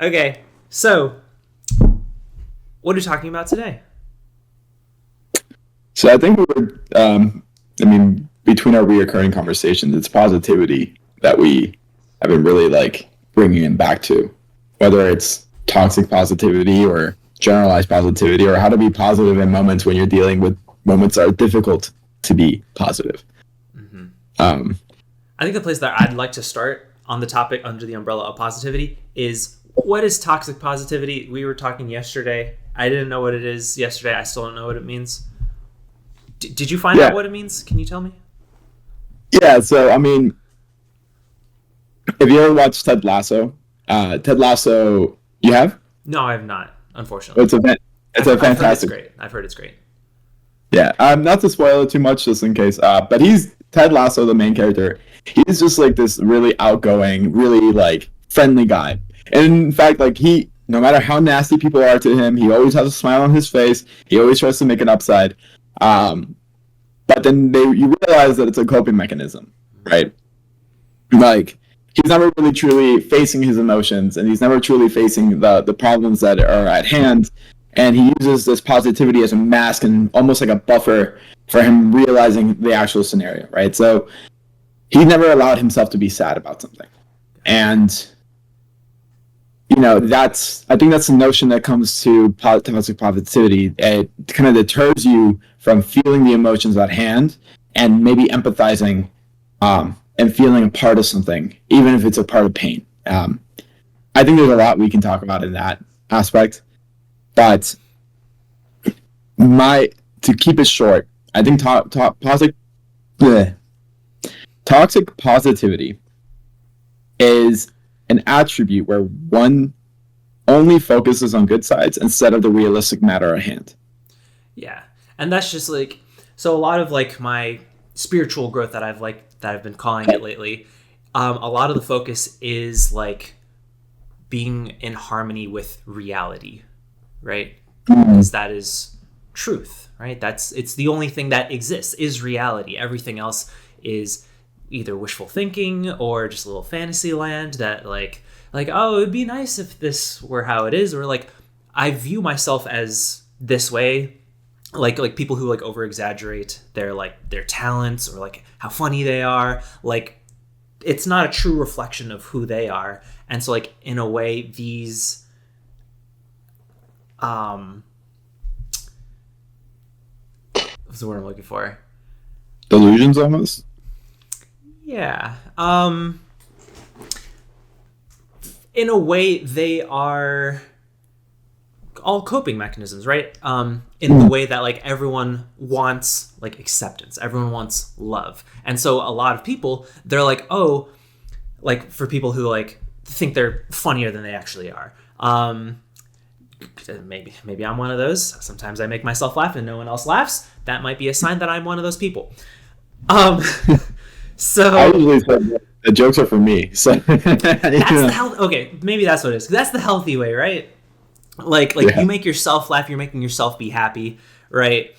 Okay, so what are we talking about today? So I think between our reoccurring conversations, it's positivity that we have been really like bringing it back to, whether it's toxic positivity or generalized positivity, or how to be positive in moments when you're dealing with moments that are difficult to be positive. hmm Um, I think the place that I'd like to start on the topic under the umbrella of positivity is what is toxic positivity? We were talking yesterday. I didn't know what it is yesterday. I still don't know what it means. Did you find out yeah, what it means? Can you tell me? yeah. So if you ever watched Ted Lasso, Ted Lasso, you have? No, I have not, unfortunately. It's a I've heard it's fantastic. great. I've heard it's great. Yeah, not to spoil it too much, just in case. But he's Ted Lasso, the main character. He's just like this really outgoing, really like friendly guy. And in fact, like no matter how nasty people are to him, he always has a smile on his face. He always tries to make an upside. Um, but then you realize that it's a coping mechanism, right? Like he's never really truly facing his emotions, and he's never truly facing the problems that are at hand, and he uses this positivity as a mask and almost like a buffer for him realizing the actual scenario, right? So he never allowed himself to be sad about something. And I think that's the notion that comes to toxic positivity. It kind of deters you from feeling the emotions at hand and maybe empathizing, and feeling a part of something, even if it's a part of pain. I think there's a lot we can talk about in that aspect, but to keep it short, I think toxic positivity is an attribute where one only focuses on good sides instead of the realistic matter at hand. Yeah, and that's just like so. A lot of like my spiritual growth that I've been calling it lately. A lot of the focus is like being in harmony with reality, right? Because that is truth, right? It's the only thing that exists is reality. Everything else is either wishful thinking or just a little fantasy land that like oh, it'd be nice if this were how it is, or like I view myself as this way, like people who like over exaggerate their talents or like how funny they are, like it's not a true reflection of who they are. And so like in a way these what's the word I'm looking for? Delusions, almost. Yeah. In a way they are all coping mechanisms, right? In the way that like everyone wants like acceptance, everyone wants love, and so a lot of people they're like, oh, like for people who like think they're funnier than they actually are. Maybe I'm one of those. Sometimes I make myself laugh and no one else laughs. That might be a sign that I'm one of those people. Um, I so usually say the jokes are for me. So that's the health. Okay, maybe that's what it is. That's the healthy way, right? Like yeah. you make yourself laugh, you're making yourself be happy, right?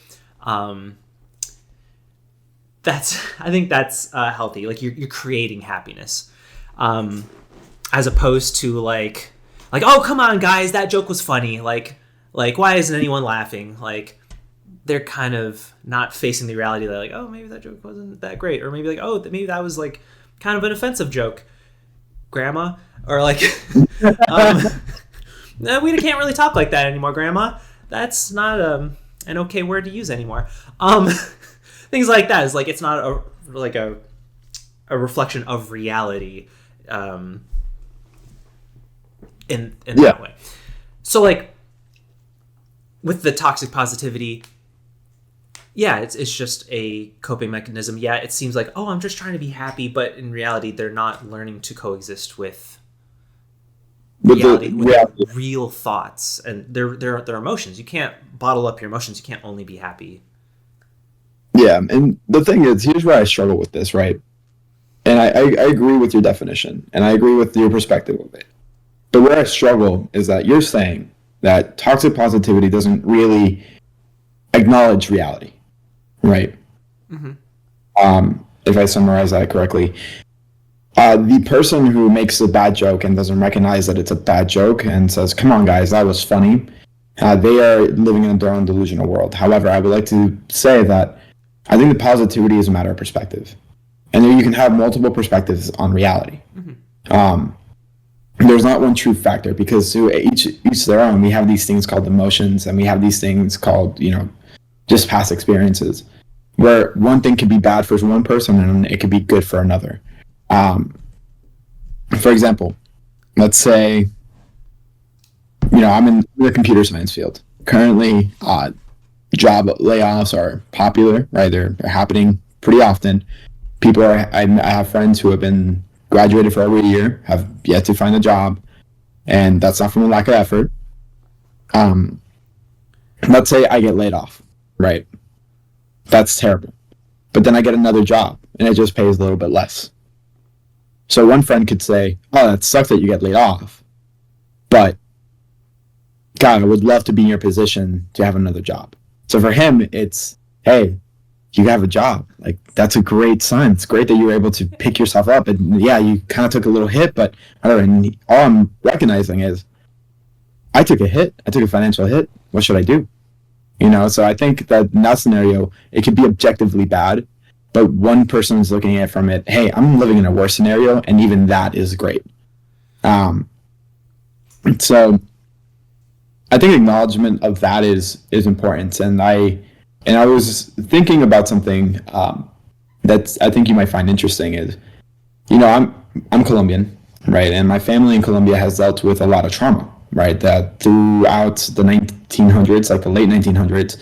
That's I think that's healthy. Like you're creating happiness, as opposed to like oh come on guys, that joke was funny. Like why isn't anyone laughing? Like they're kind of not facing the reality that like oh maybe that joke wasn't that great, or maybe like oh maybe that was like kind of an offensive joke, grandma, or like no, we can't really talk like that anymore, grandma. That's not an okay word to use anymore. Things like that is like it's not a reflection of reality, in Yeah. that way. So like with the toxic positivity, yeah, it's just a coping mechanism. Yeah, it seems like oh I'm just trying to be happy, but in reality they're not learning to coexist with reality, with real thoughts and their emotions. You can't bottle up your emotions. You can't only be happy. Yeah, and the thing is, here's where I struggle with this, right? And I agree with your definition, and I agree with your perspective of it. But where I struggle is that you're saying that toxic positivity doesn't really acknowledge reality, right? Mm-hmm. If I summarize that correctly. The person who makes a bad joke and doesn't recognize that it's a bad joke and says, "Come on, guys, that was funny," they are living in their own delusional world. However, I would like to say that I think the positivity is a matter of perspective, and you can have multiple perspectives on reality. There's not one true factor, because to each their own. We have these things called emotions, and we have these things called, just past experiences, where one thing could be bad for one person and it could be good for another. For example, let's say, I'm in the computer science field. Currently, job layoffs are popular, right? They're happening pretty often. I have friends who have been graduated for over a year, have yet to find a job, and that's not from a lack of effort. Let's say I get laid off, right? That's terrible. But then I get another job, and it just pays a little bit less. So one friend could say, "Oh, that sucks that you get laid off, but God, I would love to be in your position to have another job." So for him, it's, "Hey, you have a job. Like, that's a great sign. It's great that you were able to pick yourself up. And yeah, you kind of took a little hit, but all I'm recognizing is I took a hit. I took a financial hit. What should I do?" So I think that in that scenario, it could be objectively bad, but one person is looking at it from it, "Hey, I'm living in a worse scenario, and even that is great." So I think acknowledgement of that is important. And I was thinking about something that I think you might find interesting is, I'm Colombian, right? And my family in Colombia has dealt with a lot of trauma, right? That throughout the 1900s, like the late 1900s,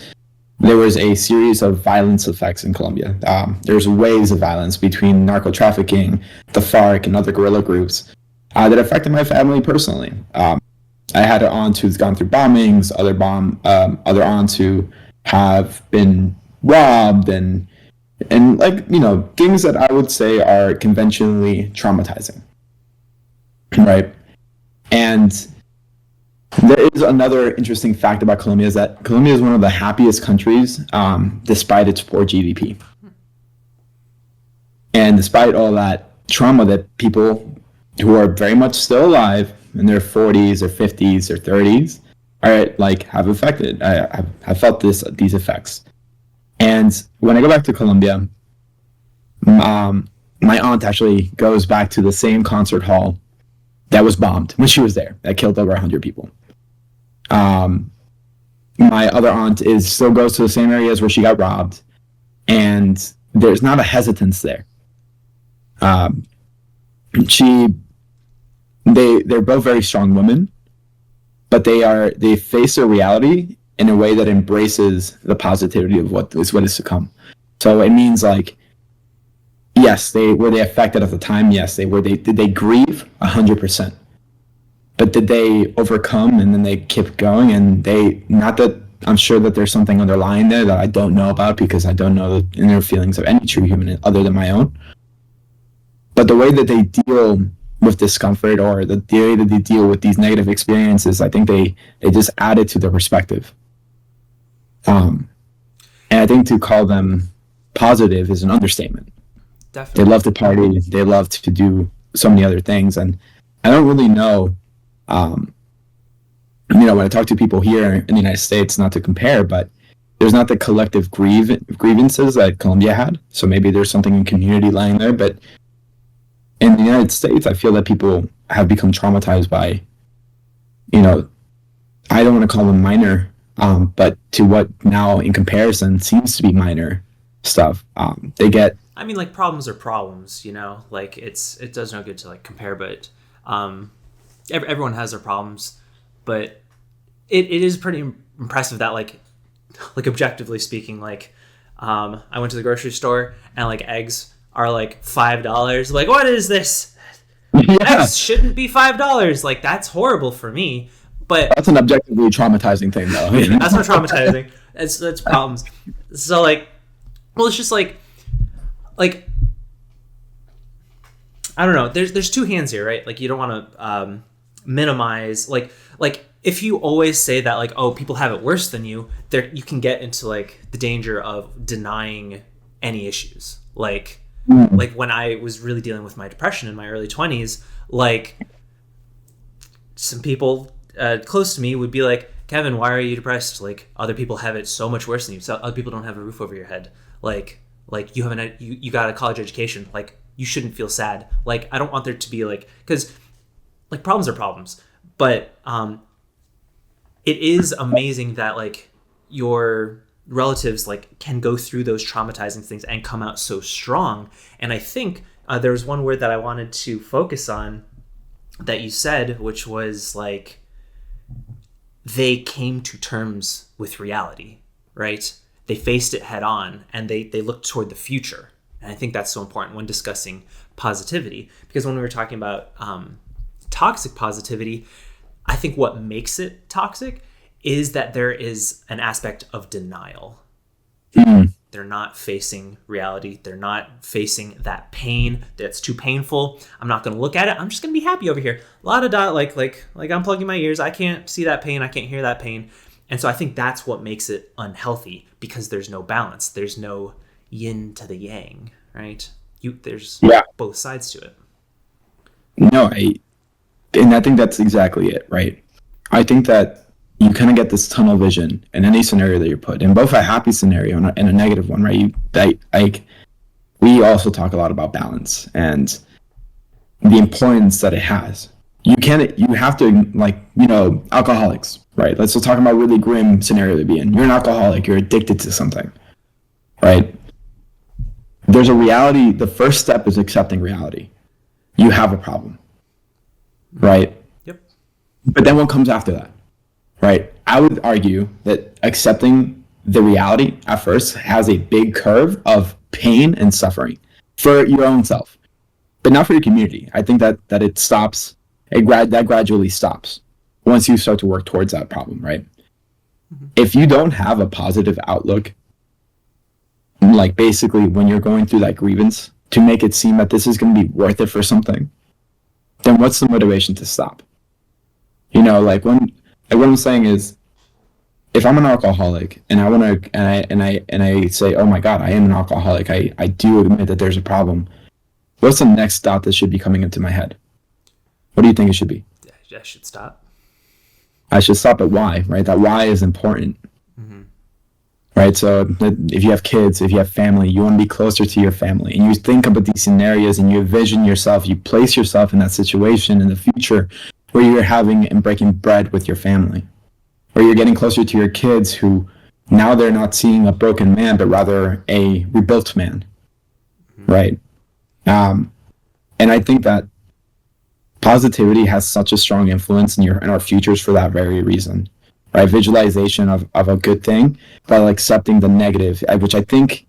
there was a series of violence effects in Colombia. There's waves of violence between narco trafficking, the FARC, and other guerrilla groups that affected my family personally. I had aunts who's gone through bombings, other aunts who have been robbed, and like, things that I would say are conventionally traumatizing, right? And there is another interesting fact about Colombia, is that Colombia is one of the happiest countries, despite its poor GDP. And despite all that trauma that people who are very much still alive in their 40s or 50s or 30s have affected. I felt these effects. And when I go back to Colombia, my aunt actually goes back to the same concert hall that was bombed when she was there, that killed over 100 people. My other aunt still goes to the same areas where she got robbed, and there's not a hesitance there. They're both very strong women, but they face their reality in a way that embraces the positivity of what is to come. So it means, like, yes, were they affected at the time? Yes, they were. Did they grieve? 100%. But did they overcome, and then they kept going? And not that I'm sure that there's something underlying there that I don't know about, because I don't know the inner feelings of any true human other than my own. But the way that they deal with discomfort, or the way that they deal with these negative experiences, I think they just add it to their perspective. And I think to call them positive is an understatement. Definitely. They love to party. They love to do so many other things. And I don't really know, when I talk to people here in the United States, not to compare, but there's not the collective grievances that Colombia had. So maybe there's something in community lying there. But in the United States, I feel that people have become traumatized by, I don't want to call them minor, but to what now in comparison seems to be minor stuff. They get. I mean, like, problems are problems, like it does no good to like compare, but everyone has their problems, but it is pretty impressive that like objectively speaking, like I went to the grocery store and like eggs are like $5. Like, what is this? Yeah. Eggs shouldn't be $5. Like, that's horrible for me. But that's an objectively traumatizing thing, though. That's not traumatizing. That's problems. So like, well, it's just like I don't know. There's two hands here, right? Like, you don't want to minimize like if you always say that like, oh, people have it worse than you, there you can get into like the danger of denying any issues. Like, like when I was really dealing with my depression in my early 20s, like some people close to me would be like, Kevin, why are you depressed? Like other people have it so much worse than you. So other people don't have a roof over your head. Like you haven't, you got a college education. Like you shouldn't feel sad. Like I don't want there to be like, because like problems are problems, but it is amazing that like your relatives like can go through those traumatizing things and come out so strong. And I think there was one word that I wanted to focus on that you said, which was like they came to terms with reality, right? They faced it head on and they looked toward the future. And I think that's so important when discussing positivity, because when we were talking about toxic positivity, I think what makes it toxic is that there is an aspect of denial. They're not facing reality. They're not facing that pain that's too painful. I'm not going to look at it. I'm just going to be happy over here. A lot of like I'm plugging my ears. I can't see that pain. I can't hear that pain. And so I think that's what makes it unhealthy, because there's no balance. There's no yin to the yang, right? There's both sides to it. No, and I think that's exactly it, right? I think that you kind of get this tunnel vision in any scenario that you're put in, both a happy scenario and a negative one, right? We also talk a lot about balance and the importance that it has. You have to, like, alcoholics, right? Let's just talk about a really grim scenario to be in. You're an alcoholic, you're addicted to something, right? There's a reality. The first step is accepting reality. You have a problem, right? Yep. But then what comes after that? Right. I would argue that accepting the reality at first has a big curve of pain and suffering for your own self, but not for your community. I think that it stops. That gradually stops once you start to work towards that problem. Right. Mm-hmm. If you don't have a positive outlook, like basically when you're going through that grievance to make it seem that this is going to be worth it for something, then what's the motivation to stop? Like what I'm saying is, if I'm an alcoholic and I want to, and I say, oh my God, I am an alcoholic. I do admit that there's a problem. What's the next thought that should be coming into my head? What do you think it should be? I should stop. I should stop at why, right? That why is important. Mm-hmm. Right? So if you have kids, if you have family, you want to be closer to your family, and you think about these scenarios and you envision yourself, you place yourself in that situation in the future where you're having and breaking bread with your family, where you're getting closer to your kids who now they're not seeing a broken man, but rather a rebuilt man, right? And I think that positivity has such a strong influence in our futures for that very reason, right? Visualization of a good thing, but accepting the negative, which I think,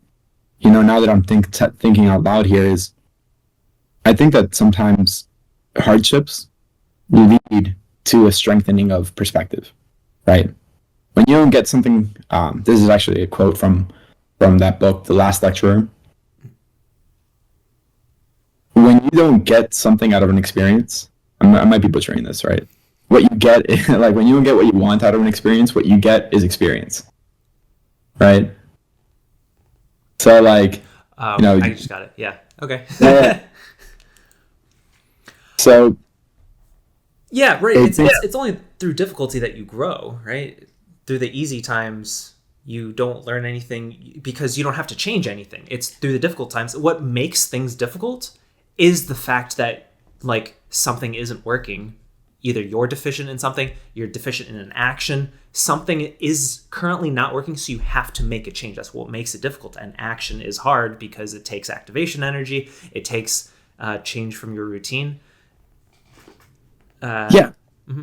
now that I'm thinking out loud here, is I think that sometimes hardships lead to a strengthening of perspective, right? When you don't get something, this is actually a quote from that book, The Last Lecturer. When you don't get something out of an experience, I might be butchering this, right? What you get, like when you don't get what you want out of an experience, what you get is experience, right? So I just got it. Yeah. Okay. Yeah. So. Yeah, right. It's only through difficulty that you grow, right? Through the easy times, you don't learn anything because you don't have to change anything. It's through the difficult times. What makes things difficult is the fact that something isn't working. Either you're deficient in something, you're deficient in an action, something is currently not working, so you have to make a change. That's what makes it difficult. And action is hard because it takes activation energy. It takes change from your routine. Mm-hmm.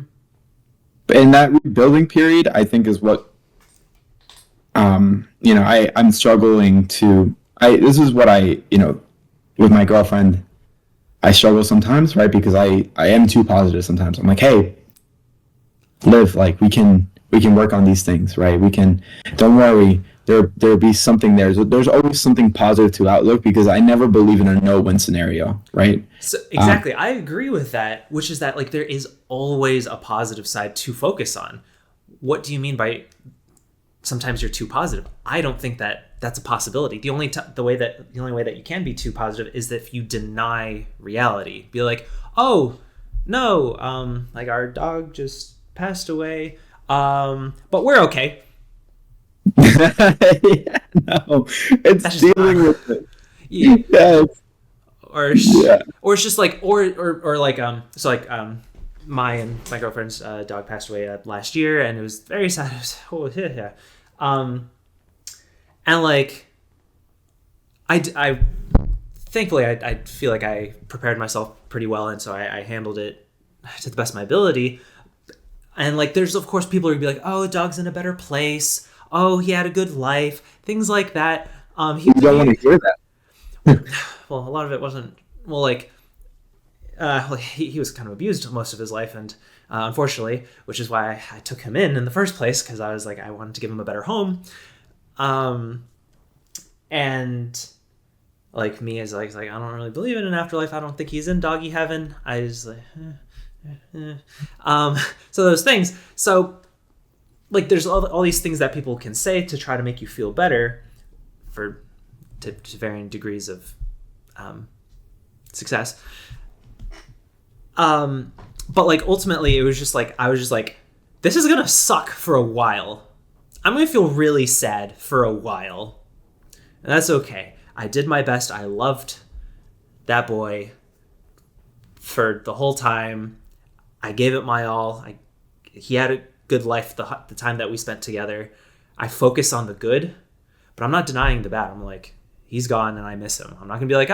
And that rebuilding period, I think, is what I'm struggling to. This is what with my girlfriend, I struggle sometimes, right? Because I am too positive sometimes. I'm like, hey, Liv, we can work on these things, right? Don't worry, there'll be something there. There's always something positive to outlook, because I never believe in a no-win scenario, right? So exactly. I agree with that, which is that there is always a positive side to focus on. What do you mean by sometimes you're too positive. I don't think that that's a possibility. The only way that you can be too positive is that if you deny reality. Be like, oh no, like our dog just passed away, but we're okay. Yeah, no, it's dealing with it. Yeah. Or it's just like, or like, so like, my and my girlfriend's dog passed away last year, and it was very sad. It was, yeah. And like, I thankfully I feel like I prepared myself pretty well, and so I handled it to the best of my ability. And like, there's of course people who'd be like, oh, dog's in a better place. Oh, he had a good life. Things like that. You don't want to hear that. Well, a lot of it wasn't. Well, like, he was kind of abused most of his life, and unfortunately, which is why I took him in the first place, because I was like, I wanted to give him a better home. And like me as like I don't really believe in an afterlife. I don't think he's in doggy heaven. I was like, so those things. So like, there's all these things that people can say to try to make you feel better, to varying degrees of success. But like, ultimately, it was just like, I was just like, this is gonna suck for a while. I'm gonna feel really sad for a while, and that's okay. I did my best. I loved that boy for the whole time. I gave it my all. He had a good life the time that we spent together. I focus on the good, but I'm not denying the bad. I'm like, he's gone and I miss him. I'm not gonna be like,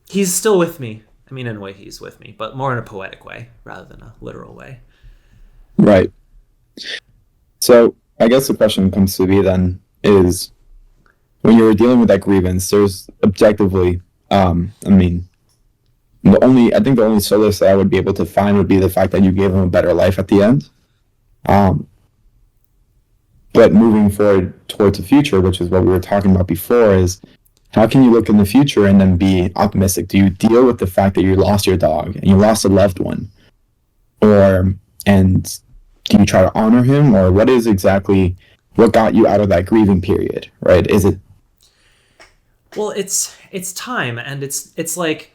he's still with me. I mean, in a way he's with me, but more in a poetic way rather than a literal way. Right. So I guess the question comes to be then is, when you're dealing with that grievance, there's objectively, I mean, I think the only solace that I would be able to find would be the fact that you gave him a better life at the end. But moving forward towards the future, which is what we were talking about before, is how can you look in the future and then be optimistic? Do you deal with the fact that you lost your dog and you lost a loved one? And do you try to honor him? Or what got you out of that grieving period, right? Is it... Well, it's time, and it's like,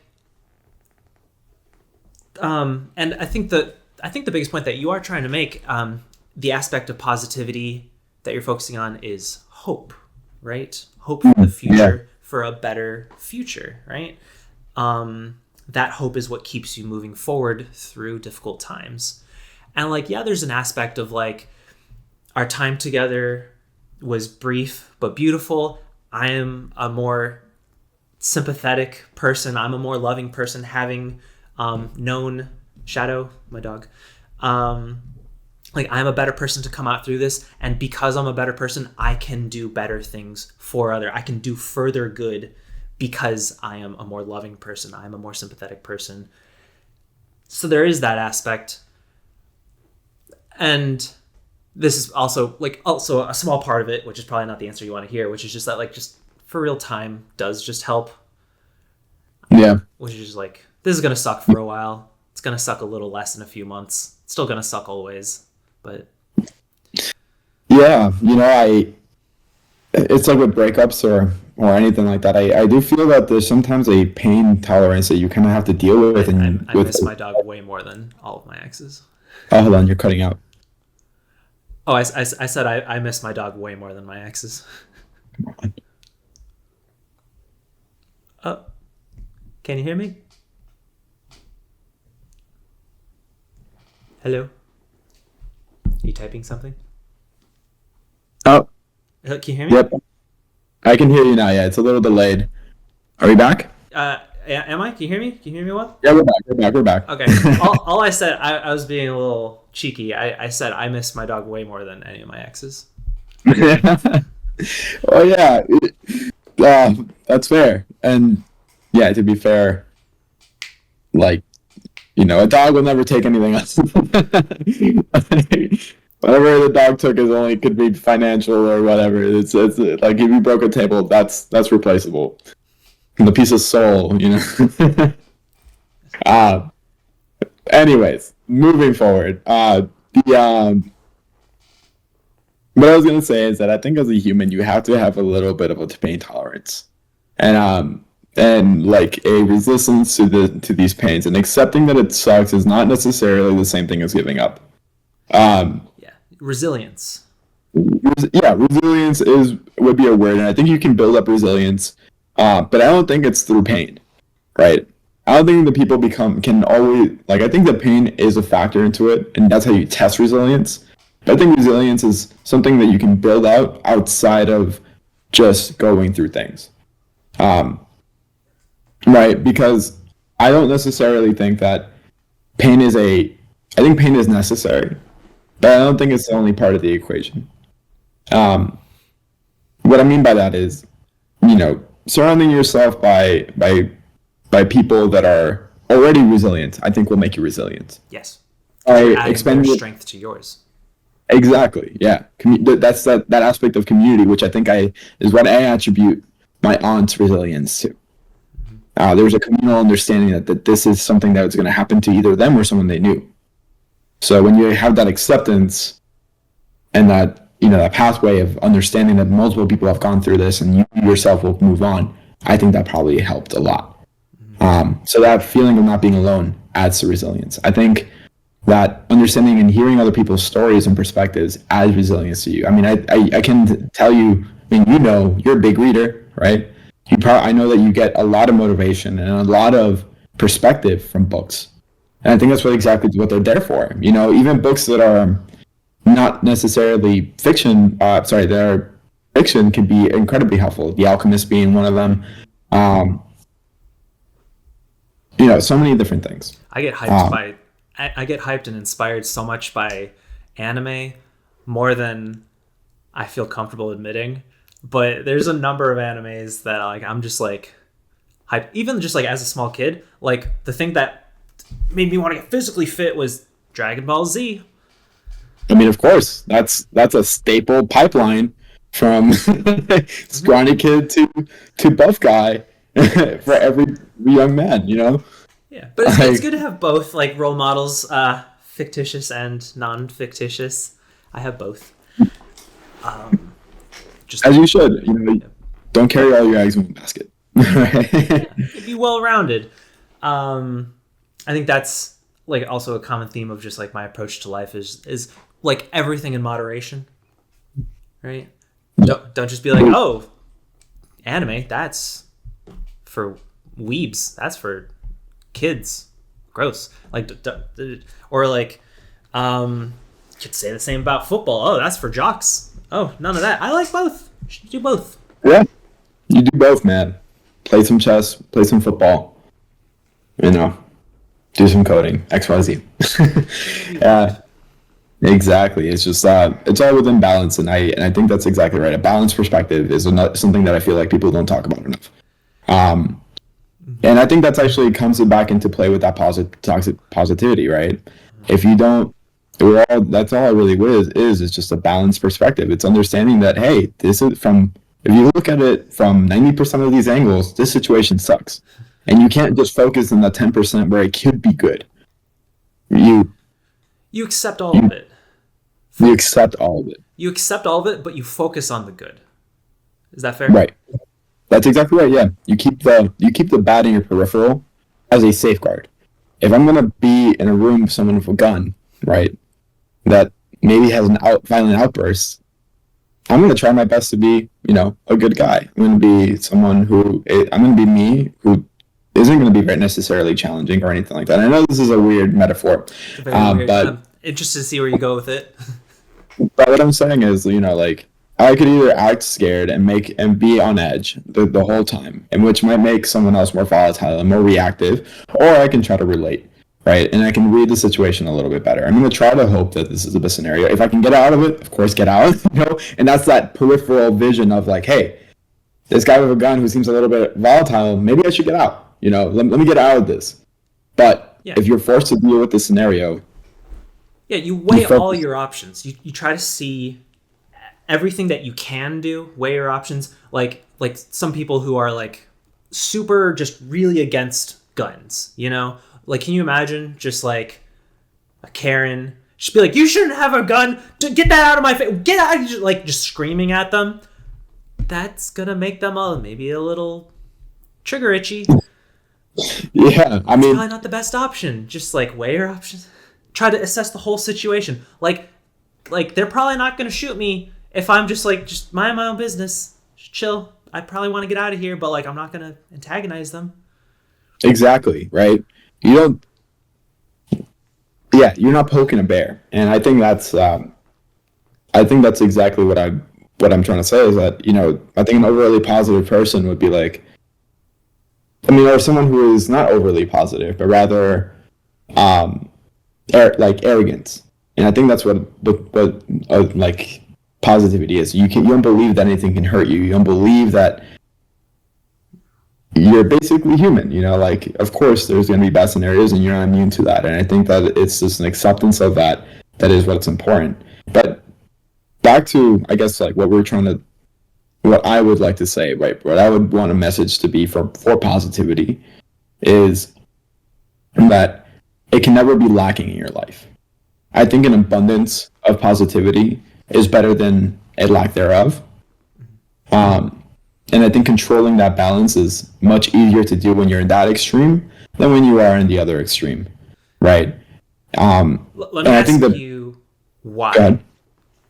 and I think the biggest point that you are trying to make, the aspect of positivity that you're focusing on is hope, right? Hope for the future, for a better future, right? That hope is what keeps you moving forward through difficult times. And like, yeah, there's an aspect of like, our time together was brief but beautiful. I am a more sympathetic person. I'm a more loving person, having known Shadow, my dog. Like, I'm a better person to come out through this, and because I'm a better person, I can do better things for I can do further good because I am a more loving person. I'm a more sympathetic person. So there is that aspect. And this is also a small part of it, which is probably not the answer you want to hear, which is just that, like, just for real, time does just help. Yeah. Which is just like, this is going to suck for a while. It's going to suck a little less in a few months. It's still going to suck always, but... Yeah, it's like with breakups or anything like that. I do feel that there's sometimes a pain tolerance that you kind of have to deal with. I miss my dog way more than all of my exes. Oh, hold on, you're cutting out. Oh, I said I miss my dog way more than my exes. Come on. Oh, can you hear me? Hello? Are you typing something? Oh. Can you hear me? Yep. I can hear you now, yeah. It's a little delayed. Are we back? Am I? Can you hear me? Can you hear me well? Yeah, we're back. Okay. all I said, I was being a little cheeky. I said I miss my dog way more than any of my exes. Oh, yeah. That's fair. And, yeah, to be fair, like, a dog will never take anything else. Whatever the dog took could be financial or whatever. It's like, if you broke a table, that's replaceable. And the piece of soul, Anyways, moving forward. what I was gonna say is that I think as a human, you have to have a little bit of a pain tolerance, and like a resistance to these pains, and accepting that it sucks is not necessarily the same thing as giving up. Um, Yeah, resilience. yeah, resilience would be a word, and I think you can build up resilience, but I don't think it's through pain, right? I don't think that people can always like. I think that pain is a factor into it, and that's how you test resilience. But I think resilience is something that you can build out outside of just going through things, um, right? Because I don't necessarily think that pain is a. I think pain is necessary, but I don't think it's the only part of the equation. Um, what I mean by that is, surrounding yourself by people that are already resilient, I think will make you resilient. Yes. By You're adding their expanding strength to yours. exactly, yeah. That's that aspect of community, which I think is what I attribute my aunt's resilience to. There was a communal understanding that this is something that was going to happen to either them or someone they knew. So when you have that acceptance and that that pathway of understanding that multiple people have gone through this and you yourself will move on, I think that probably helped a lot. So that feeling of not being alone adds to resilience. I think that understanding and hearing other people's stories and perspectives adds resilience to you. I mean, I can tell you, I mean, you're a big reader, right? I know that you get a lot of motivation and a lot of perspective from books. And I think that's exactly what they're there for. Even books that are not necessarily fiction, their fiction can be incredibly helpful. The Alchemist being one of them. So many different things. I get hyped and inspired so much by anime more than I feel comfortable admitting. But there's a number of animes that I'm just like hyped. Even just like as a small kid, like the thing that made me want to get physically fit was Dragon Ball Z. I mean, of course, that's a staple pipeline from scrawny kid to buff guy for every young man, Yeah, but it's good to have both like role models, fictitious and non-fictitious. I have both. Just as you should, don't carry all your eggs in one basket. Yeah, be well-rounded. I think that's like also a common theme of just like my approach to life is like everything in moderation, right? Don't just be like, oh, anime, that's for weebs, that's for kids, gross. Like, or like, you could say the same about football. Oh, that's for jocks. Oh, none of that. I like both. You should do both. Yeah, you do both, man. Play some chess, play some football. Do some coding. XYZ. Yeah. Exactly. It's just it's all within balance, and I think that's exactly right. A balanced perspective is something that I feel like people don't talk about enough. And I think that's actually comes back into play with that positivity, right? If you don't, that's all it really is just a balanced perspective. It's understanding that, hey, this is if you look at it from 90% of these angles, this situation sucks, and you can't just focus on the 10% where it could be good. You accept all of it. You accept all of it. You accept all of it, but you focus on the good. Is that fair? Right. That's exactly right. Yeah. You keep the bad in your peripheral as a safeguard. If I'm gonna be in a room with someone with a gun, right, that maybe has violent outbursts, I'm gonna try my best to be, a good guy. I'm gonna be me who isn't going to be very necessarily challenging or anything like that. I know this is a weird metaphor, weird. But I'm interested to see where you go with it. But what I'm saying is, like, I could either act scared and be on edge the whole time, and which might make someone else more volatile and more reactive, or I can try to relate, right? And I can read the situation a little bit better. I'm going to try to hope that this is the best scenario. If I can get out of it, of course, get out, and that's that peripheral vision of like, hey, this guy with a gun who seems a little bit volatile, maybe I should get out. Let me get out of this. But if you're forced to deal with this scenario, you weigh all your options. You try to see everything that you can do. Weigh your options. Like some people who are like super just really against guns. Like, can you imagine just like a Karen Just be like, you shouldn't have a gun. Get that out of my face. Get out. Just screaming at them. That's going to make them maybe a little trigger itchy. Yeah, I mean, it's probably not the best option. Just like weigh your options. Try to assess the whole situation. Like they're probably not going to shoot me if I'm just mind my own business. Just chill. I probably want to get out of here, but like I'm not going to antagonize them. Exactly, right? You don't. Yeah, you're not poking a bear, and I think that's exactly what I'm trying to say is that I think an overly positive person would be like, or someone who is not overly positive, but rather, like arrogance, and I think that's what like positivity is. You don't believe that anything can hurt you. You don't believe that you're basically human, like of course there's going to be bad scenarios and you're not immune to that. And I think that it's just an acceptance of that is what's important. But back to, I guess, like what I would like to say, right? What I would want a message to be for positivity is that it can never be lacking in your life. I think an abundance of positivity is better than a lack thereof. And I think controlling that balance is much easier to do when you're in that extreme than when you are in the other extreme, right? Let me ask you why. Go ahead.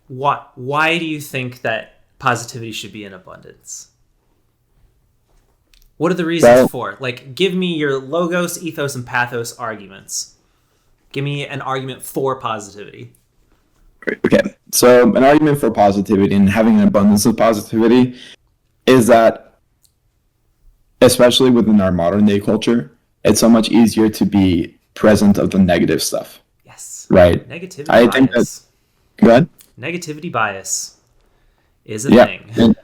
Why do you think that positivity should be in abundance? What are the reasons for? Like, give me your logos, ethos, and pathos arguments. Give me an argument for positivity. Okay, so an argument for positivity and having an abundance of positivity is that, especially within our modern day culture, it's so much easier to be present of the negative stuff. Yes. Right. Negativity bias. Think that. Go ahead. Negativity bias is a thing. And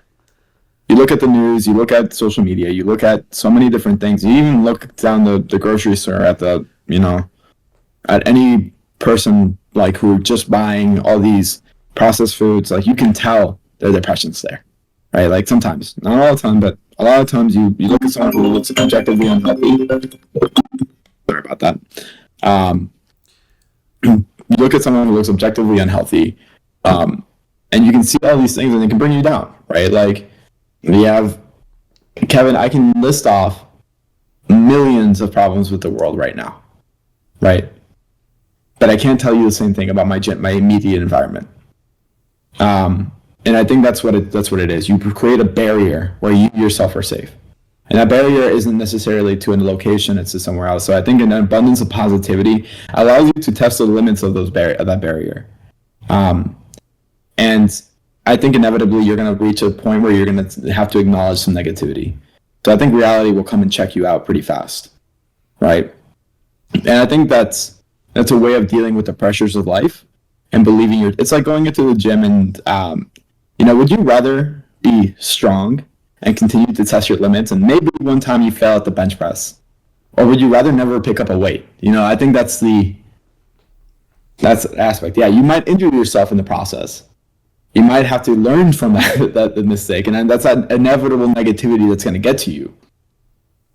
you look at the news, you look at social media, you look at so many different things. You even look down the grocery store at at any person like who are just buying all these processed foods. Like you can tell their depression's there. Right, like sometimes, not all the time, but a lot of times you look at someone who looks objectively unhealthy. Sorry about that. You look at someone who looks objectively unhealthy, and you can see all these things, and it can bring you down, right? Like we have Kevin. I can list off millions of problems with the world right now, right? But I can't tell you the same thing about my immediate environment. And I think that's what it is. You create a barrier where you yourself are safe. And that barrier isn't necessarily to a location, it's to somewhere else. So I think an abundance of positivity allows you to test the limits of that barrier. And I think inevitably you're going to reach a point where you're going to have to acknowledge some negativity. So I think reality will come and check you out pretty fast, right? And I think that's a way of dealing with the pressures of life and believing it's like going into the gym and, would you rather be strong and continue to test your limits and maybe one time you fail at the bench press? Or would you rather never pick up a weight? I think that's the aspect. Yeah, you might injure yourself in the process. You might have to learn from that mistake. And that's that inevitable negativity that's going to get to you.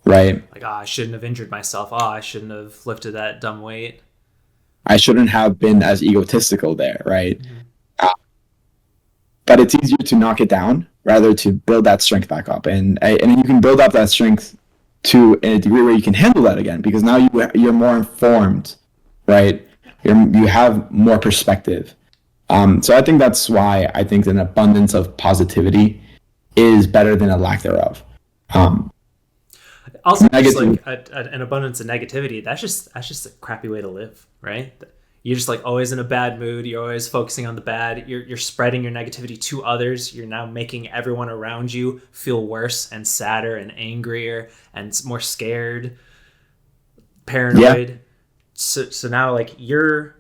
Right? Like, I shouldn't have injured myself. I shouldn't have lifted that dumb weight. I shouldn't have been as egotistical there, right? Mm-hmm. But it's easier to knock it down rather to build that strength back up. And you can build up that strength to a degree where you can handle that again because now you're more informed, right? You have more perspective. So I think that's why I think an abundance of positivity is better than a lack thereof. Also, just like an abundance of negativity, that's just a crappy way to live, right? You're just like always in a bad mood. You're always focusing on the bad. You're spreading your negativity to others. You're now making everyone around you feel worse and sadder and angrier and more scared, paranoid. Yeah. So now like you're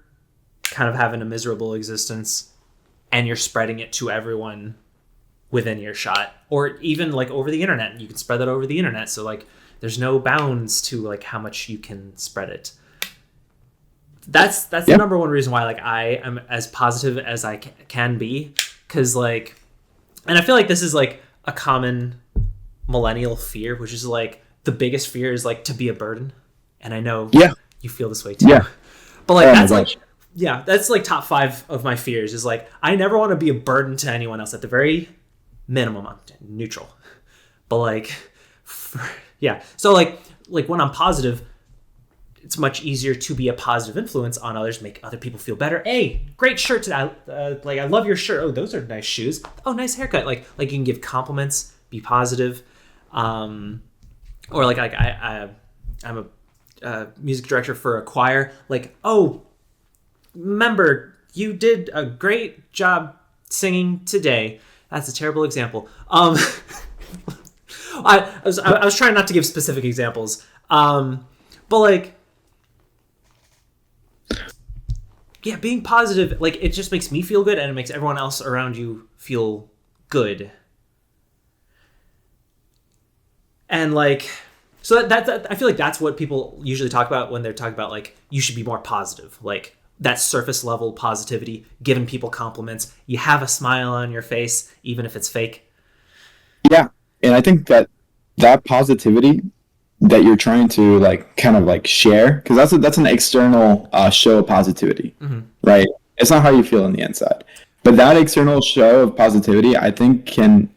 kind of having a miserable existence and you're spreading it to everyone within your shot, or even like over the internet. You can spread that over the internet. So like there's no bounds to like how much you can spread it. That's the number one reason why like I am as positive as I can be, because like, and I feel like this is like a common millennial fear, which is like the biggest fear is like to be a burden, and I know you feel this way too. Yeah, but like that's like yeah, that's like top 5 of my fears is like, I never want to be a burden to anyone else. At the very minimum, I'm neutral. But like, yeah. So like when I'm positive, it's much easier to be a positive influence on others, make other people feel better. Hey, great shirt today. Like, I love your shirt. Oh, those are nice shoes. Oh, nice haircut. Like you can give compliments, be positive. Or like I'm a music director for a choir. Like, oh, remember, you did a great job singing today. That's a terrible example. I was trying not to give specific examples. But like, yeah, being positive, like, it just makes me feel good and it makes everyone else around you feel good. And like, so that I feel like that's what people usually talk about when they're talking about like, you should be more positive. Like that surface level positivity, giving people compliments. You have a smile on your face, even if it's fake. Yeah. And I think that positivity that you're trying to like kind of like share, because that's an external show of positivity, right? It's not how you feel on the inside, but that external show of positivity, I think, can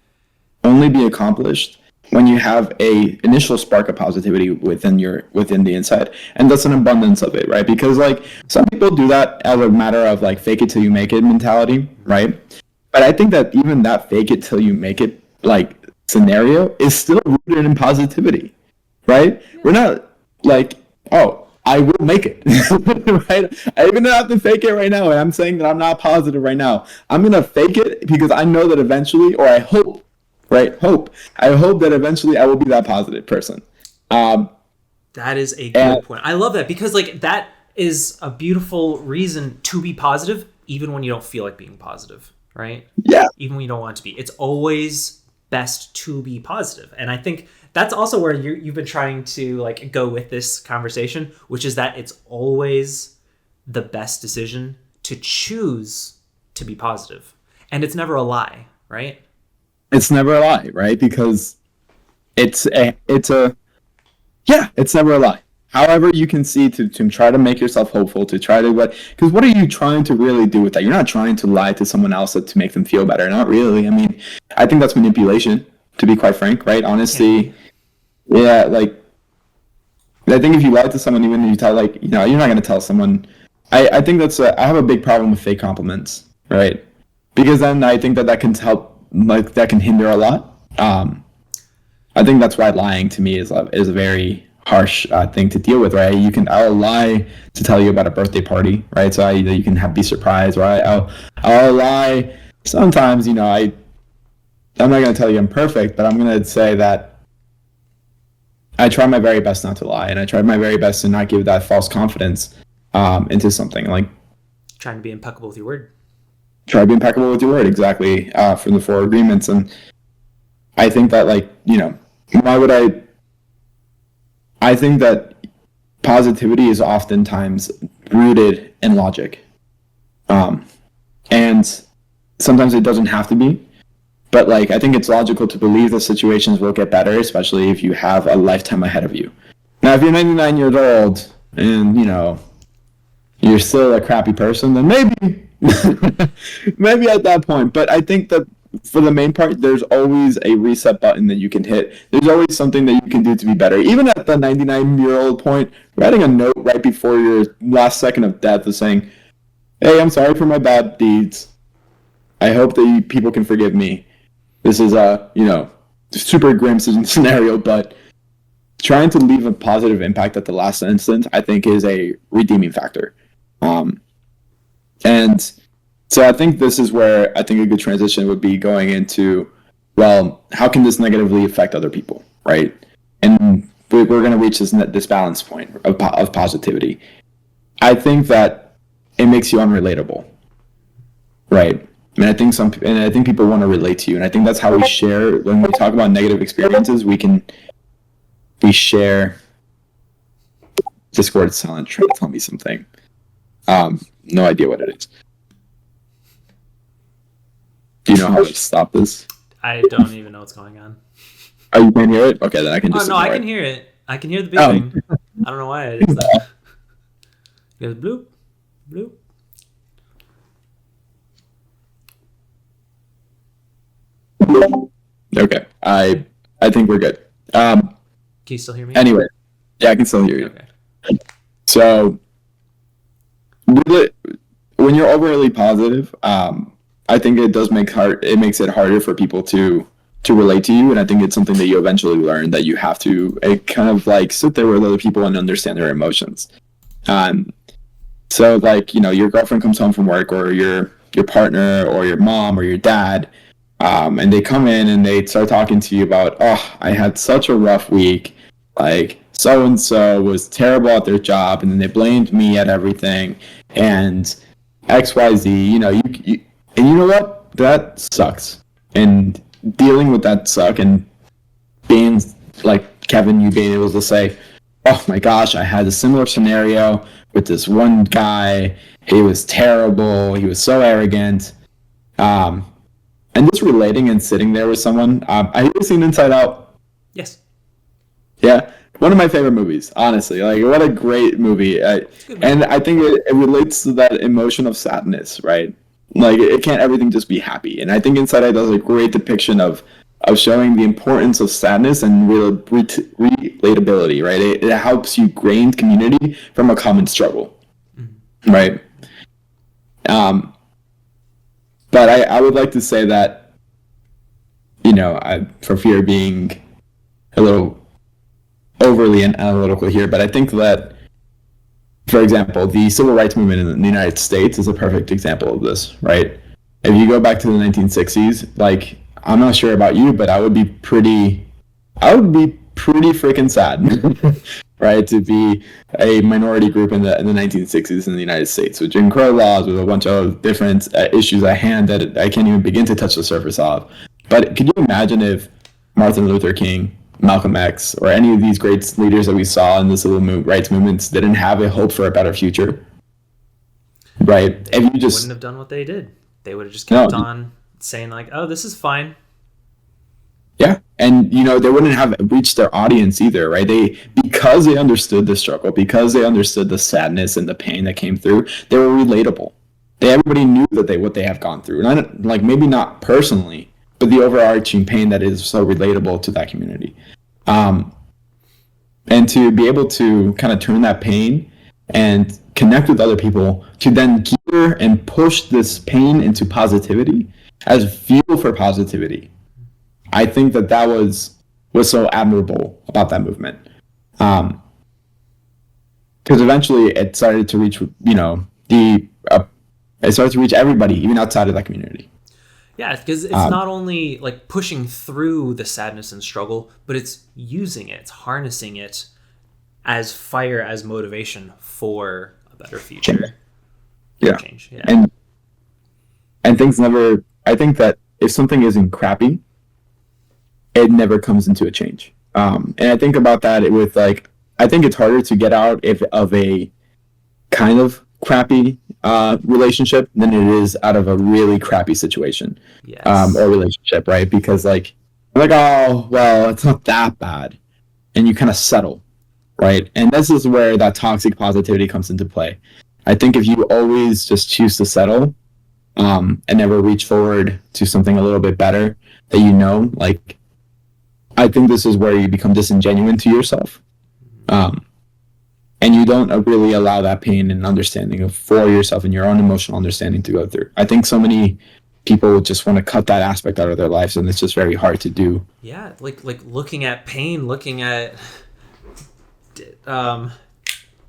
only be accomplished when you have a initial spark of positivity within the inside, and that's an abundance of it, right? Because like some people do that as a matter of like fake it till you make it mentality, right? But I think that even that fake it till you make it like scenario is still rooted in positivity, right? We're not like, oh, I will make it, right? I even don't have to fake it right now, and I'm saying that I'm not positive right now. I'm gonna fake it because I know that eventually, or I hope, right? I hope that eventually I will be that positive person. That is a good point. I love that because like that is a beautiful reason to be positive, even when you don't feel like being positive, right? Yeah. Even when you don't want to be. It's always best to be positive. And I think that's also where you've been trying to like go with this conversation, which is that it's always the best decision to choose to be positive. And it's never a lie, right? It's never a lie, right? Because it's never a lie. However, you can see to try to make yourself hopeful, to try to because what are you trying to really do with that? You're not trying to lie to someone else to make them feel better. Not really. I mean, I think that's manipulation, to be quite frank, right? Honestly, yeah, like, I think if you lie to someone, even if you tell, like, you're not going to tell someone. I think I have a big problem with fake compliments, right? Because then I think that can help, like, that can hinder a lot. I think that's why lying to me is a very harsh thing to deal with, right? I'll lie to tell you about a birthday party, right? So you can be surprised, right? I'll lie sometimes. I'm not going to tell you I'm perfect, but I'm going to say that I try my very best not to lie, and I try my very best to not give that false confidence into something. Like, trying to be impeccable with your word. Try to be impeccable with your word, exactly, from the 4 agreements. And I think that, like, why would I think that positivity is oftentimes rooted in logic. And sometimes it doesn't have to be. But, like, I think it's logical to believe that situations will get better, especially if you have a lifetime ahead of you. Now, if you're 99 years old and, you're still a crappy person, then maybe at that point. But I think that for the main part, there's always a reset button that you can hit. There's always something that you can do to be better. Even at the 99-year-old point, writing a note right before your last second of death is saying, hey, I'm sorry for my bad deeds. I hope that people can forgive me. This is a, super grim scenario, but trying to leave a positive impact at the last instant, I think, is a redeeming factor. And so I think this is where I think a good transition would be going into, well, how can this negatively affect other people, right? And we're going to reach this balance point of positivity. I think that it makes you unrelatable, right? And I think people want to relate to you, and I think that's how we share when we talk about negative experiences. We share. Discord is silent, trying to tell me something. No idea what it is. Do you know how to stop this? I don't even know what's going on. Oh, you can't hear it? Okay, then I can just. Oh no, I can hear it. I can hear the beeping. I don't know why it is that. It goes bloop, bloop. I think we're good. Can you still hear me? Anyway, yeah, I can still hear you. Okay. So, when you're overly positive, I think it does it makes it harder for people to relate to you, and I think it's something that you eventually learn that you have to kind of like sit there with other people and understand their emotions. So like, your girlfriend comes home from work, or your partner or your mom or your dad, and they come in and they start talking to you about, oh, I had such a rough week, like so and so was terrible at their job, and then they blamed me at everything, and XYZ, and you know what? That sucks. And dealing with that suck, and being like Kevin, you being able to say, oh my gosh, I had a similar scenario with this one guy. He was terrible. He was so arrogant. And just relating and sitting there with someone. Have you seen Inside Out? Yes. Yeah. One of my favorite movies, honestly. Like, what a great movie. And I think it relates to that emotion of sadness, right? Like, it can't everything just be happy. And I think Inside Out does a great depiction of showing the importance of sadness and relatability, right? It helps you gain community from a common struggle, right? But I would like to say that, for fear of being a little overly analytical here, but I think that, for example, the civil rights movement in the United States is a perfect example of this, right? If you go back to the 1960s, like, I'm not sure about you, but I would be pretty freaking sad, right? To be a minority group in the 1960s in the United States, with Jim Crow laws, with a bunch of different issues at hand that I can't even begin to touch the surface of. But could you imagine if Martin Luther King, Malcolm X, or any of these great leaders that we saw in the civil rights movements didn't have a hope for a better future? Right? They wouldn't have done what they did. They would have just kept on saying like, oh, this is fine. Yeah. And, they wouldn't have reached their audience either, right? Because they understood the struggle, because they understood the sadness and the pain that came through, they were relatable. Everybody knew what they have gone through. Not, like, maybe not personally, but the overarching pain that is so relatable to that community. And to be able to kind of turn that pain and connect with other people to then gear and push this pain into positivity as fuel for positivity. I think that was so admirable about that movement. Because eventually it started to reach, it started to reach everybody, even outside of that community. Yeah, because it's not only like pushing through the sadness and struggle, but it's using it, it's harnessing it as fire, as motivation for a better future. Yeah. Change. Yeah. And things never, I think that if something isn't crappy, it never comes into a change. And I think about that with, like, I think it's harder to get out of a kind of crappy relationship than it is out of a really crappy situation. Yes. Or relationship, right? Because, like, oh, well, it's not that bad. And you kind of settle, right? And this is where that toxic positivity comes into play. I think if you always just choose to settle and never reach forward to something a little bit better that like, I think this is where you become disingenuous to yourself. And you don't really allow that pain and understanding for yourself and your own emotional understanding to go through. I think so many people just want to cut that aspect out of their lives, and it's just very hard to do. Yeah, like looking at pain, looking at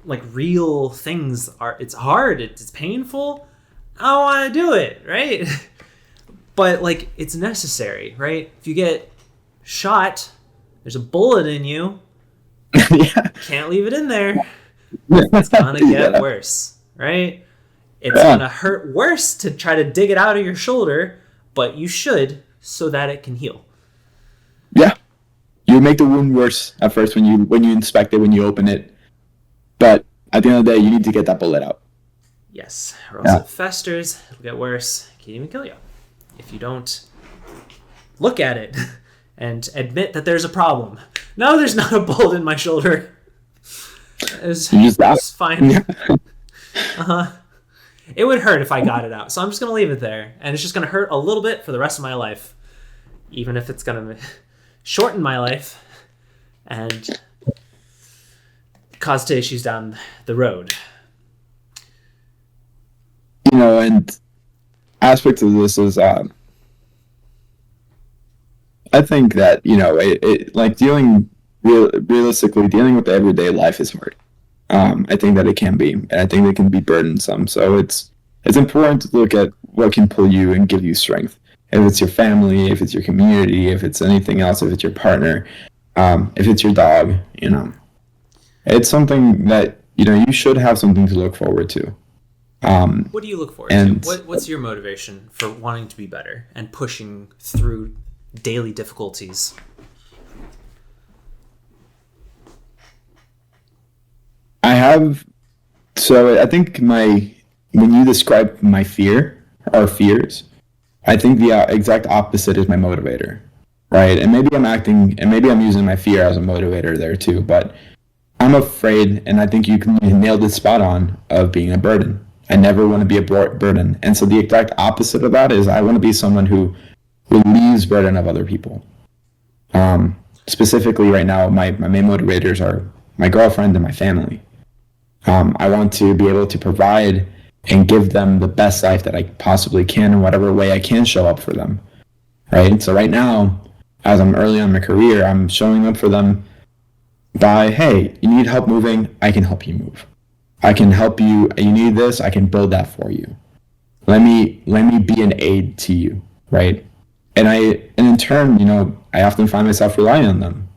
like real things it's hard, it's painful. I don't want to do it, right? But like, it's necessary, right? If you get shot, there's a bullet in you. Yeah. Can't leave it in there. It's gonna get worse, right? It's gonna hurt worse to try to dig it out of your shoulder, but you should, so that it can heal. Yeah, you make the wound worse at first when you inspect it, when you open it, but at the end of the day, you need to get that bullet out. Yes, or else it festers, it'll get worse, it can even kill you if you don't look at it and admit that there's a problem. No, there's not a bullet in my shoulder. It's fine. Yeah. It would hurt if I got it out, so I'm just gonna leave it there, and it's just gonna hurt a little bit for the rest of my life, even if it's gonna shorten my life and cause issues down the road. And aspects of this is, I think that, like realistically, dealing with the everyday life is hard. I think that it can be, and I think it can be burdensome. So it's important to look at what can pull you and give you strength. If it's your family, if it's your community, if it's anything else, if it's your partner, if it's your dog, it's something that, you should have something to look forward to. What do you look forward to? What's your motivation for wanting to be better and pushing through daily difficulties? I think when you describe my fear or fears, I think the exact opposite is my motivator, right? And maybe I'm using my fear as a motivator there too, but I'm afraid, and I think you nailed it spot on, of being a burden. I never want to be a burden. And so the exact opposite of that is I want to be someone who relieves burden of other people. Specifically right now, my main motivators are my girlfriend and my family. I want to be able to provide and give them the best life that I possibly can in whatever way I can show up for them, right? So right now, as I'm early on in my career, I'm showing up for them by, hey, you need help moving, I can help you move. I can help you, you need this, I can build that for you. Let me be an aid to you, right? And in turn, I often find myself relying on them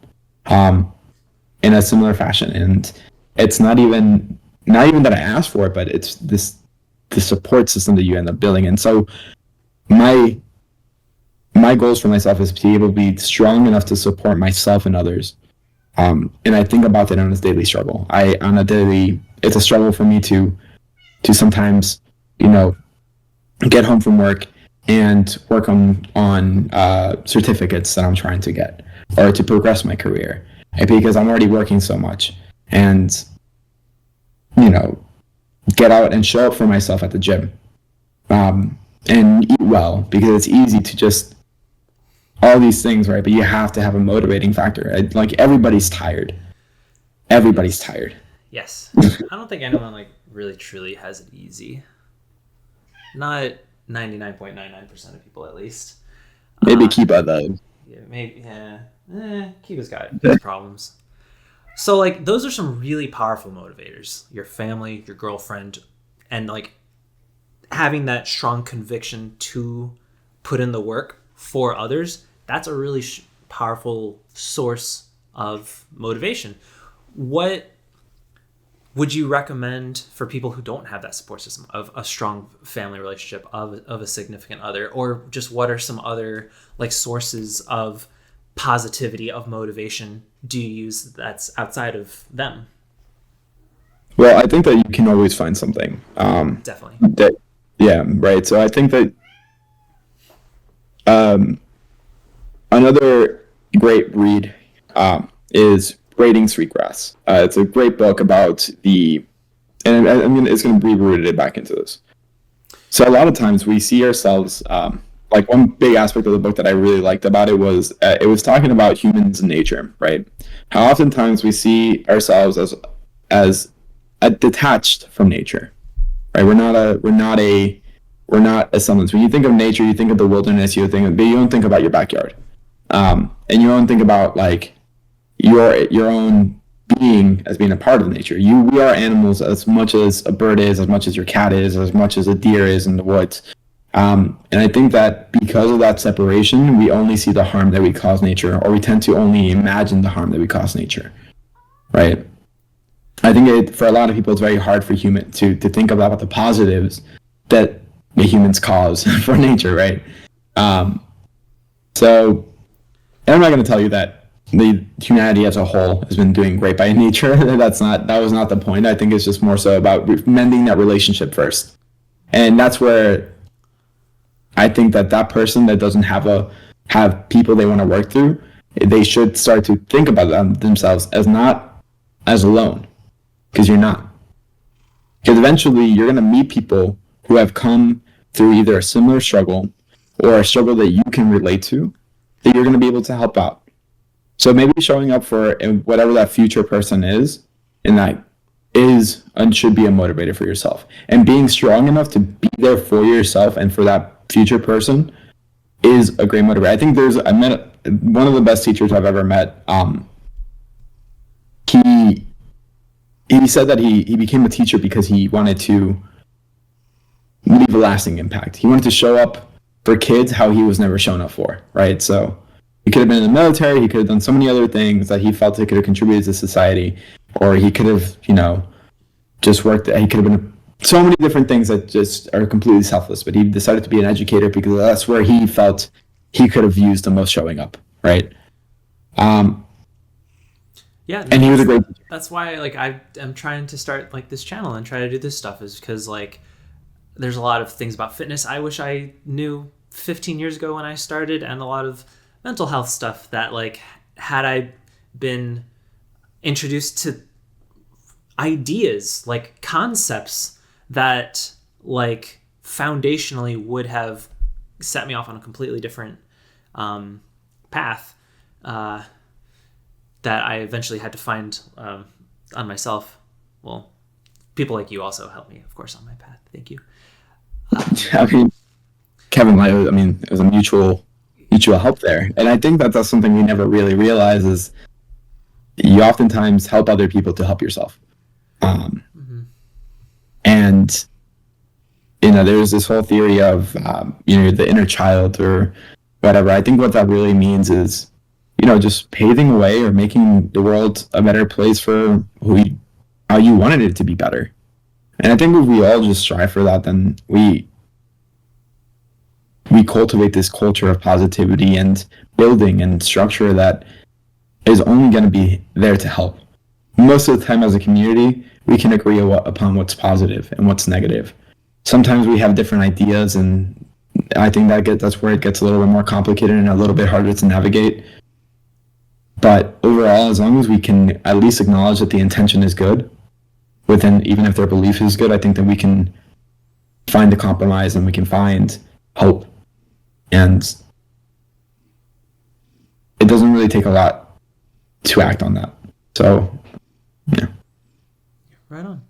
in a similar fashion. And it's not even that I asked for it, but it's the support system that you end up building. And so my goals for myself is to be able to be strong enough to support myself and others. And I think about that on this daily struggle. It's a struggle for me to sometimes, get home from work and work on certificates that I'm trying to get, or to progress my career, because I'm already working so much. And get out and show up for myself at the gym, and eat well, because it's easy to just all these things, right? But you have to have a motivating factor. Like everybody's tired. Yes. I don't think anyone really truly has it easy. Not 99.99% of people, at least. Maybe Kiba though. Yeah, maybe. Yeah. Kiba's got his problems. So those are some really powerful motivators. Your family, your girlfriend, and having that strong conviction to put in the work for others. That's a really powerful source of motivation. What would you recommend for people who don't have that support system of a strong family relationship, of a significant other, or just what are some other sources of positivity, of motivation do you use that's outside of them? Well, I think that you can always find something. Definitely. Yeah, right. So I think that another great read is Braiding Sweetgrass. It's a great book about it's going to be rooted back into this. So a lot of times we see ourselves, one big aspect of the book that I really liked about it was talking about humans and nature, right? How oftentimes we see ourselves as detached from nature, right? We're not a semblance. When you think of nature, you think of the wilderness, but you don't think about your backyard, and you don't think about your own being as being a part of nature. We are animals as much as a bird is, as much as your cat is, as much as a deer is in the woods. And I think that because of that separation, we only see the harm that we cause nature, or we tend to only imagine the harm that we cause nature, right? I think for a lot of people, it's very hard for human to think about the positives that the humans cause for nature, right? So, and I'm not going to tell you that the humanity as a whole has been doing great by nature. That was not the point. I think it's just more so about mending that relationship first, and that's where I think that person that doesn't have people they want to work through, they should start to think about themselves as not as alone, because you're not. Because eventually you're going to meet people who have come through either a similar struggle or a struggle that you can relate to, that you're going to be able to help out. So maybe showing up for whatever that future person is, and that is and should be a motivator for yourself. And being strong enough to be there for yourself and for that future person is a great motivator. I think I met one of the best teachers I've ever met. He said that he became a teacher because he wanted to leave a lasting impact. He wanted to show up for kids how he was never shown up for, right? So he could have been in the military, he could have done so many other things that he felt he could have contributed to society, or he could have, just worked, he could have been so many different things that just are completely selfless, but he decided to be an educator because that's where he felt he could have used the most showing up, right? Yeah, and he was a great teacher. That's why I'm trying to start this channel and try to do this stuff, is because there's a lot of things about fitness I wish I knew 15 years ago when I started, and a lot of mental health stuff that had I been introduced to ideas, concepts that foundationally would have set me off on a completely different path, that I eventually had to find on myself. Well, people like you also helped me, of course, on my path. Thank you. Kevin, it was a mutual help there. And I think that's something we never really realize is you oftentimes help other people to help yourself. And, there's this whole theory of, the inner child or whatever. I think what that really means is, just paving the way or making the world a better place for how you wanted it to be better. And I think if we all just strive for that, then we cultivate this culture of positivity and building and structure that is only going to be there to help. Most of the time as a community, we can agree upon what's positive and what's negative. Sometimes we have different ideas, and I think that's where it gets a little bit more complicated and a little bit harder to navigate. But overall, as long as we can at least acknowledge that the intention is good, even if their belief is good, I think that we can find a compromise and we can find hope. And it doesn't really take a lot to act on that. So, yeah. Right on.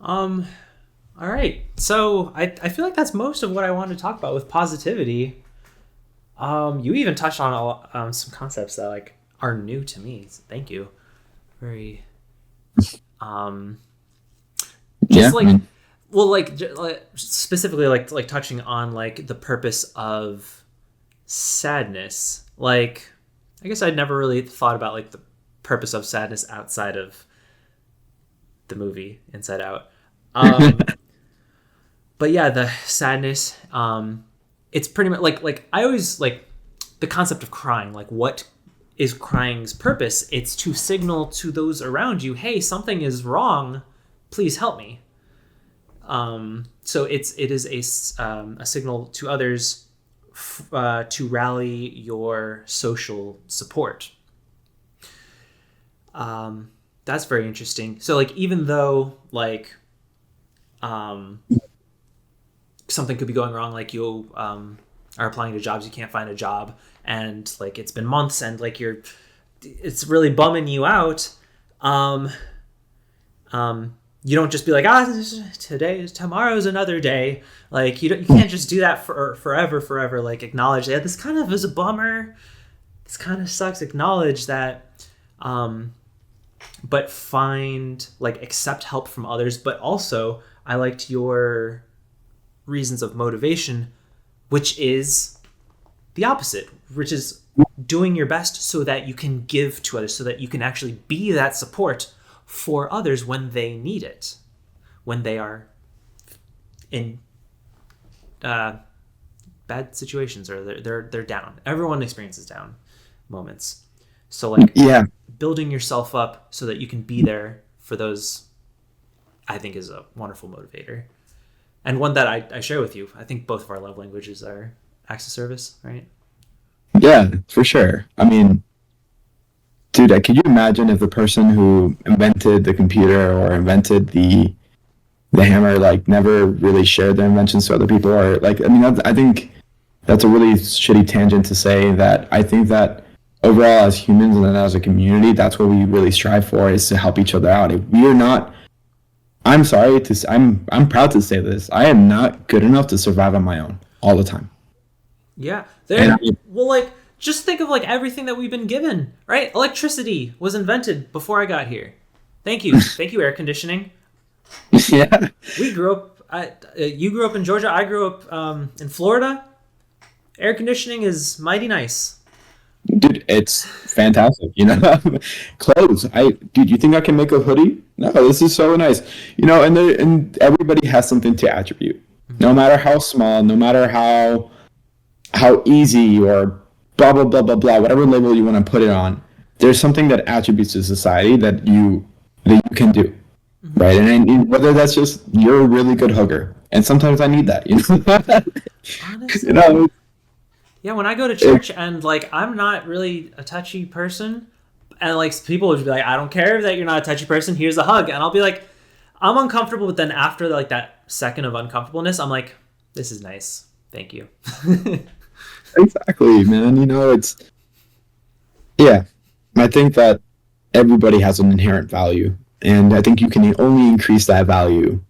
All right. So I feel like that's most of what I wanted to talk about with positivity. You even touched on some concepts that are new to me. So thank you. Very specifically touching on the purpose of sadness. I guess I'd never really thought about the purpose of sadness outside of the movie Inside Out. But yeah, the sadness, it's pretty much I always the concept of crying. What is crying's purpose? It's to signal to those around you, hey, something is wrong, please help me. So it is a signal to others to rally your social support. That's very interesting. So even though something could be going wrong, you are applying to jobs, you can't find a job, and it's been months, and it's really bumming you out. You don't just be tomorrow's another day. You can't just do that for forever. Acknowledge that this kind of is a bummer. This kind of sucks. Acknowledge that, but find accept help from others. But also, I liked your reasons of motivation, which is the opposite, which is doing your best so that you can give to others, so that you can actually be that support for others when they need it, when they are in bad situations or they're down. Everyone experiences down moments. So building yourself up so that you can be there for those, I think, is a wonderful motivator, and one that I share with you. I think both of our love languages are acts of service, right? Yeah, for sure. Dude, could you imagine if the person who invented the computer or invented the hammer never really shared their inventions to other people? Or I think that's a really shitty tangent to say that I think that overall as humans and then as a community, that's what we really strive for, is to help each other out. If we are not, I'm sorry to I'm proud to say this, I am not good enough to survive on my own all the time. Yeah. And Well, like, just think of like everything that we've been given, right? Electricity was invented before I got here. Thank you. Thank you, air conditioning. yeah. We grew up, you grew up in Georgia. I grew up in Florida. Air conditioning is mighty nice. Dude, it's fantastic. Clothes. Dude, you think I can make a hoodie? No, this is so nice. And everybody has something to attribute. No matter how small, no matter how easy or blah blah blah blah blah, whatever label you want to put it on, there's something that attributes to society that you can do, right? And whether that's just you're a really good hugger, and sometimes I need that, Honestly. you know. Yeah, when I go to church and like I'm not really a touchy person, and like people would be like, I don't care that you're not a touchy person, here's a hug. And I'll be like, I'm uncomfortable, but then after like that second of uncomfortableness, I'm like, this is nice. Thank you. Exactly, man. Yeah. I think that everybody has an inherent value, and I think you can only increase that value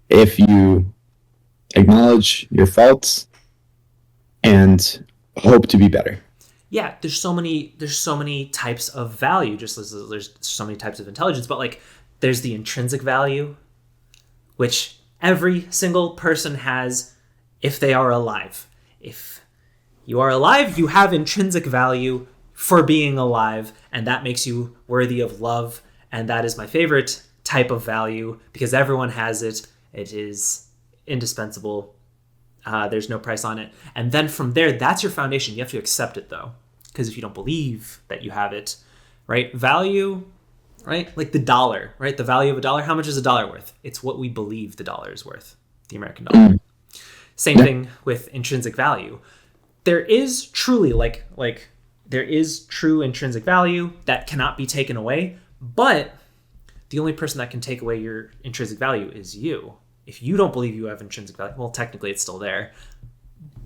if you acknowledge your faults and hope to be better. Yeah, there's so many types of value, just as there's so many types of intelligence, but like there's the intrinsic value, which every single person has if they are alive. If you are alive, you have intrinsic value for being alive, and that makes you worthy of love, and that is my favorite type of value because everyone has it. It is indispensable. There's no price on it. And then from there, that's your foundation. You have to accept it, though, because if you don't believe that you have it, right? Value, right? Like the dollar, right? The value of a dollar. How much is a dollar worth? It's what we believe the dollar is worth, the American dollar. Same thing with intrinsic value. There is truly there is true intrinsic value that cannot be taken away, but the only person that can take away your intrinsic value is you. If you don't believe you have intrinsic value, well, technically it's still there.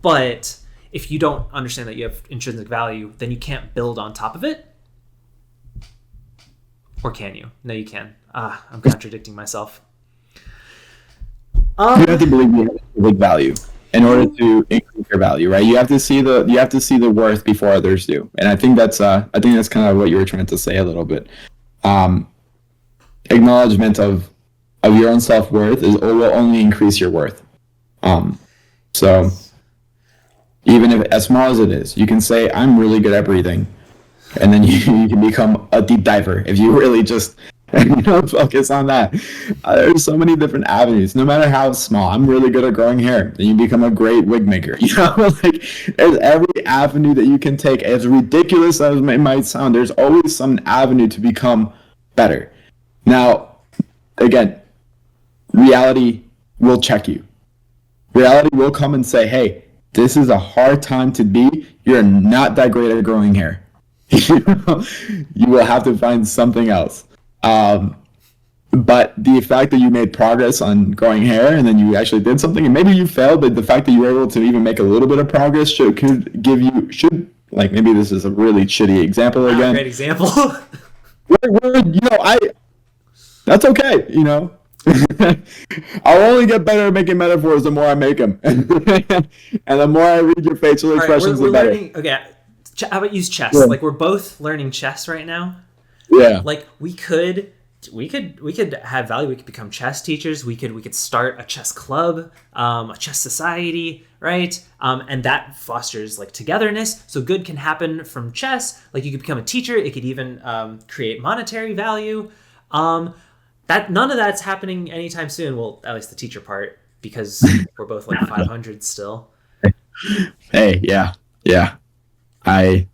But if you don't understand that you have intrinsic value, then you can't build on top of it. Or can you? No, you can. I'm contradicting myself. You have to believe you have intrinsic value in order to increase your value, right? You have to see the worth before others do, and I think that's kind of what you were trying to say a little bit. Acknowledgement of your own self-worth will only increase your worth. So even if as small as it is, you can say I'm really good at breathing, and then you can become a deep diver if you really just focus on that. There's so many different avenues, no matter how small. I'm really good at growing hair, then you become a great wig maker. Like there's every avenue that you can take. As ridiculous as it might sound, there's always some avenue to become better. Now, again, reality will check you. Reality will come and say, hey, this is a hard time to be. You're not that great at growing hair. You will have to find something else. But the fact that you made progress on growing hair and then you actually did something, and maybe you failed, but the fact that you were able to even make a little bit of progress maybe this is a really shitty example again. Great example. That's okay, I'll only get better at making metaphors the more I make them. And the more I read your facial expressions, the better. Okay, how about use chess? Yeah. Like we're both learning chess right now. Yeah. Like we could have value. We could become chess teachers. We could start a chess club, a chess society, right? And that fosters like togetherness. So good can happen from chess. Like you could become a teacher. It could even create monetary value. That none of that's happening anytime soon. Well, at least the teacher part, because we're both like 500 still. Hey, yeah. I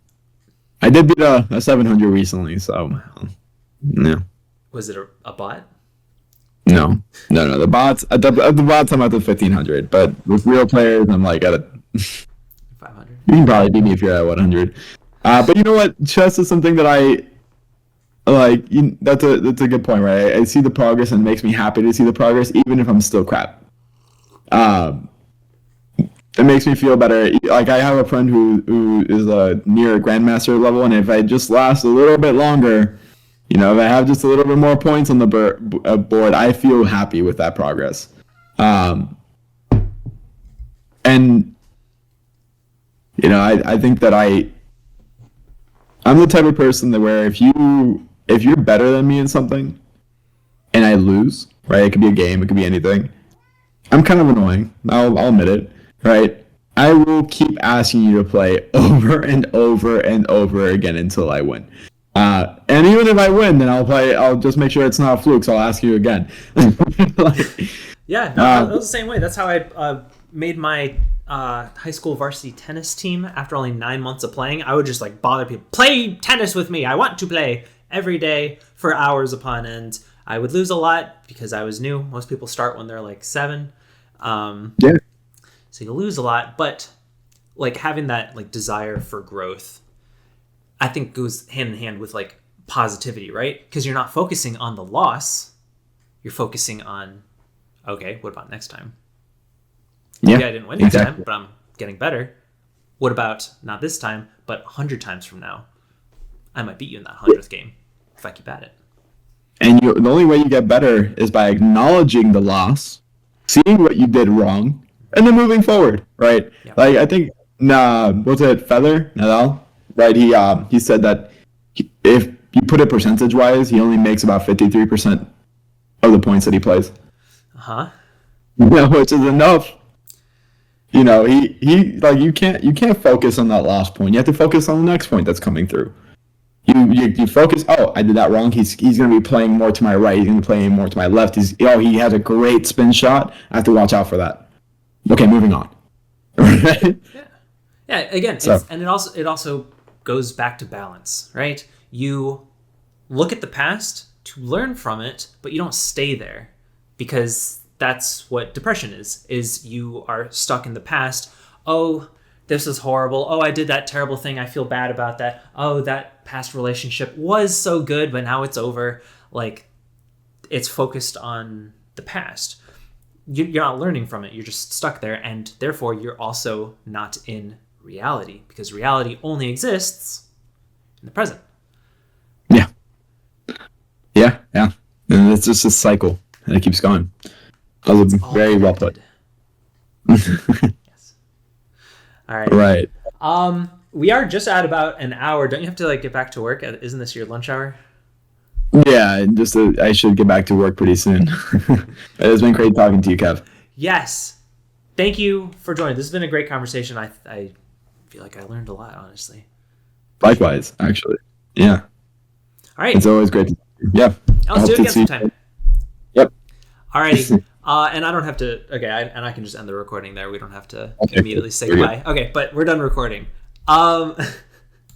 did beat a 700 recently, so no. Was it a bot? No. The bots I'm at the 1500, but with real players, I'm like at a 500. You can probably beat me if you're at 100. But you know what? Chess is something that I like. That's a good point, right? I see the progress, and it makes me happy to see the progress, even if I'm still crap. it makes me feel better. Like I have a friend who is near a grandmaster level, and if I just last a little bit longer, if I have just a little bit more points on the board, I feel happy with that progress. And I think that I'm the type of person that where if you're better than me in something, and I lose, right? It could be a game, it could be anything. I'm kind of annoying. I'll admit it, right? I will keep asking you to play over and over and over again until I win. And even if I win, then I'll just make sure it's not a fluke, so I'll ask you again. Yeah, that was the same way. That's how I made my high school varsity tennis team after only 9 months of playing. I would just bother people, play tennis with me. I want to play every day for hours upon end. I would lose a lot because I was new. Most people start when they're 7. Yeah. So you lose a lot, but having that desire for growth, I think goes hand in hand with positivity, right? Because you're not focusing on the loss. You're focusing on, okay, what about next time? Maybe I didn't win this time, but I'm getting better. What about not this time, but 100 times from now? I might beat you in that 100th game if I keep at it. And the only way you get better is by acknowledging the loss, seeing what you did wrong, and then moving forward, right? Yep. I think, what's it, Nadal, right? He said that if you put it percentage-wise, he only makes about 53% of the points that he plays. Which is enough. He you can't focus on that last point. You have to focus on the next point that's coming through. You focus. Oh, I did that wrong. He's going to be playing more to my right. He's going to be playing more to my left. He has a great spin shot. I have to watch out for that. Okay, moving on. Yeah. Again, and it also goes back to balance, right? You look at the past to learn from it, but you don't stay there, because that's what depression is you are stuck in the past. Oh, this is horrible. Oh, I did that terrible thing. I feel bad about that. Oh, that past relationship was so good, but now it's over. It's focused on the past. You're not learning from it. You're just stuck there, and therefore you're also not in reality, because reality only exists in the present. Yeah. And it's just a cycle, and it keeps going. That was very well put. Yes. All right. Right. We are just at about an hour. Don't you have to get back to work? Isn't this your lunch hour? Yeah, I should get back to work pretty soon. It's been great talking to you, Kev. Yes. Thank you for joining. This has been a great conversation. I feel like I learned a lot, honestly. Likewise, actually. Yeah. All right. It's always great. Yeah. Let's do it again sometime. Yep. Alrighty. And I don't have to. Okay, and I can just end the recording there. We don't have to immediately say goodbye. Okay, but we're done recording.